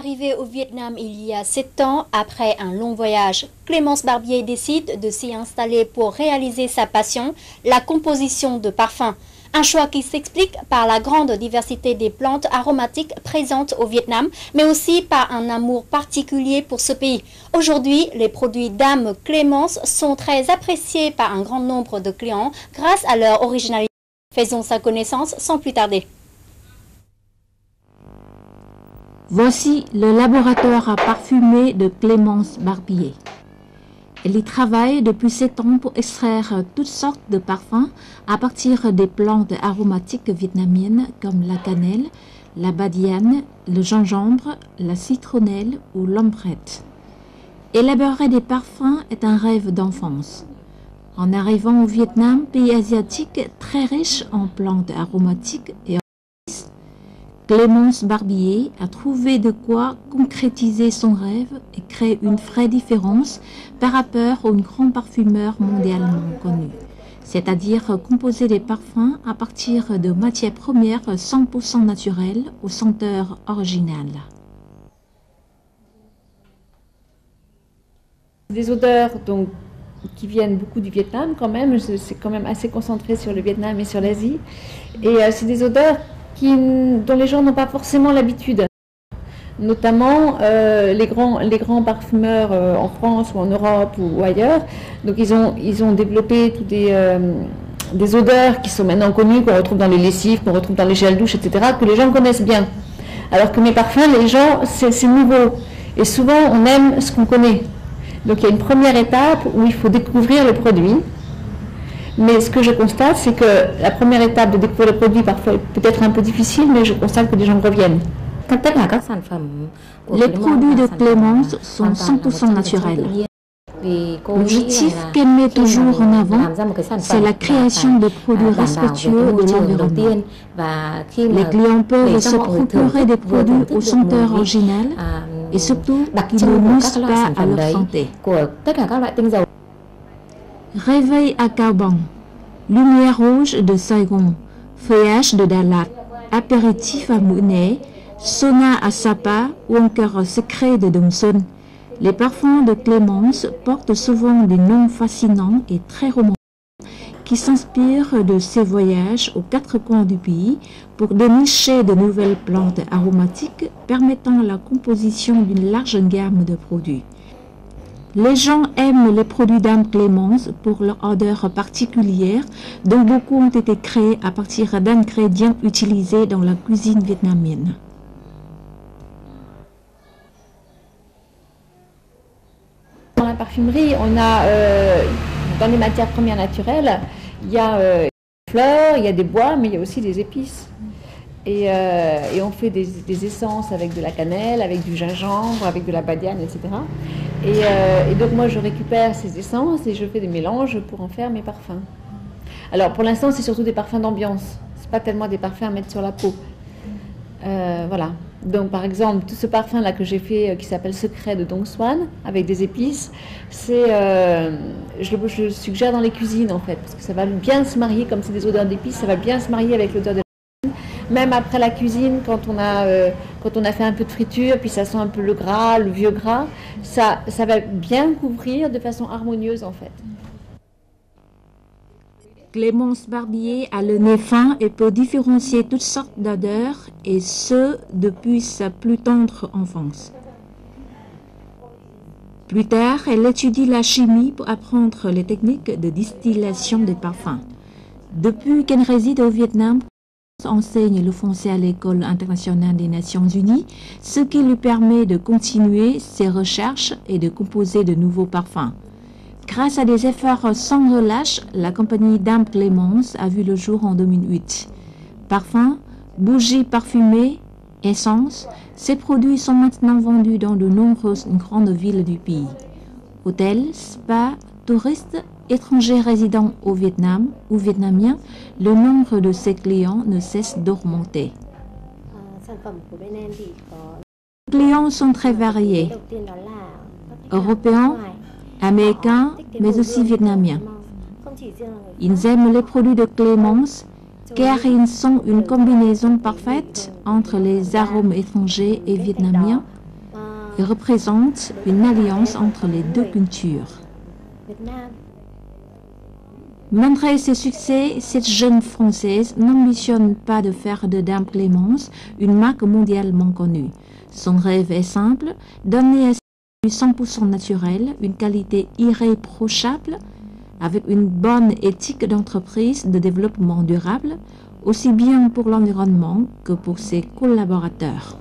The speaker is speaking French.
Arrivée au Vietnam il y a 7 ans, après un long voyage, Clémence Barbier décide de s'y installer pour réaliser sa passion, la composition de parfums. Un choix qui s'explique par la grande diversité des plantes aromatiques présentes au Vietnam, mais aussi par un amour particulier pour ce pays. Aujourd'hui, les produits Dame Clémence sont très appréciés par un grand nombre de clients grâce à leur originalité. Faisons sa connaissance sans plus tarder. Voici le laboratoire à parfumer de Clémence Barbier. Elle y travaille depuis 7 ans pour extraire toutes sortes de parfums à partir des plantes aromatiques vietnamiennes comme la cannelle, la badiane, le gingembre, la citronnelle ou l'ambrette. Élaborer des parfums est un rêve d'enfance. En arrivant au Vietnam, pays asiatique très riche en plantes aromatiques et Clémence Barbier a trouvé de quoi concrétiser son rêve et créer une vraie différence par rapport aux grands parfumeurs mondialement connus, c'est-à-dire composer des parfums à partir de matières premières 100% naturelles aux senteurs originales. Des odeurs donc, qui viennent beaucoup du Vietnam quand même, c'est quand même assez concentré sur le Vietnam et sur l'Asie, et c'est des odeurs dont les gens n'ont pas forcément l'habitude. Notamment les grands parfumeurs en France ou en Europe ou ailleurs. Donc ils ont développé toutes des odeurs qui sont maintenant connues, qu'on retrouve dans les lessives, qu'on retrouve dans les gels douche, etc., que les gens connaissent bien. Alors que mes parfums, les gens, c'est nouveau. Et souvent, on aime ce qu'on connaît. Donc il y a une première étape où il faut découvrir le produit. Mais ce que je constate, c'est que la première étape de découvrir le produit parfois est peut-être un peu difficile, mais je constate que les gens reviennent. Les produits de Clémence sont 100% naturels. L'objectif qu'elle met toujours en avant, c'est la création de produits respectueux de l'environnement. Les clients peuvent se procurer des produits aux senteurs originales et surtout qui ne nuisent pas à leur santé. Réveil à Cao Bang, lumière rouge de Saigon, feuillage de Dalat, apéritif à Mounet, sauna à Sapa ou encore secret de Dong Son. Les parfums de Clémence portent souvent des noms fascinants et très romantiques qui s'inspirent de ses voyages aux 4 coins du pays pour dénicher de nouvelles plantes aromatiques permettant la composition d'une large gamme de produits. Les gens aiment les produits Dame Clémence pour leur odeur particulière, dont beaucoup ont été créés à partir d'ingrédients utilisés dans la cuisine vietnamienne. Dans la parfumerie, on a, dans les matières premières naturelles, il y a des fleurs, il y a des bois, mais il y a aussi des épices. Et on fait des essences avec de la cannelle, avec du gingembre, avec de la badiane, etc. Et donc moi je récupère ces essences et je fais des mélanges pour en faire mes parfums. Alors pour l'instant c'est surtout des parfums d'ambiance, c'est pas tellement des parfums à mettre sur la peau. Voilà. Donc par exemple tout ce parfum là que j'ai fait qui s'appelle Secret de Dong Xuan avec des épices, je le suggère dans les cuisines en fait, parce que ça va bien se marier, comme c'est des odeurs d'épices, ça va bien se marier avec l'odeur de même après la cuisine, quand on a fait un peu de friture, puis ça sent un peu le gras, le vieux gras, ça va bien couvrir de façon harmonieuse en fait. Clémence Barbier a le nez fin et peut différencier toutes sortes d'odeurs, et ce, depuis sa plus tendre enfance. Plus tard, elle étudie la chimie pour apprendre les techniques de distillation des parfums. Depuis qu'elle réside au Vietnam, enseigne le français à l'École internationale des Nations Unies, ce qui lui permet de continuer ses recherches et de composer de nouveaux parfums. Grâce à des efforts sans relâche, la compagnie Dame Clémence a vu le jour en 2008. Parfums, bougies parfumées, essences, ces produits sont maintenant vendus dans de nombreuses grandes villes du pays. Hôtels, spas, touristes, étrangers résidant au Vietnam ou vietnamiens, le nombre de ses clients ne cesse d'augmenter. Les clients sont très variés, européens, américains, mais aussi vietnamiens. Ils aiment les produits de Clémence car ils sont une combinaison parfaite entre les arômes étrangers et vietnamiens, et représente une alliance entre les deux cultures. Malgré ses succès, cette jeune Française n'ambitionne pas de faire de Dame Clémence une marque mondialement connue. Son rêve est simple, donner à ses produits 100% naturel, une qualité irréprochable, avec une bonne éthique d'entreprise de développement durable, aussi bien pour l'environnement que pour ses collaborateurs.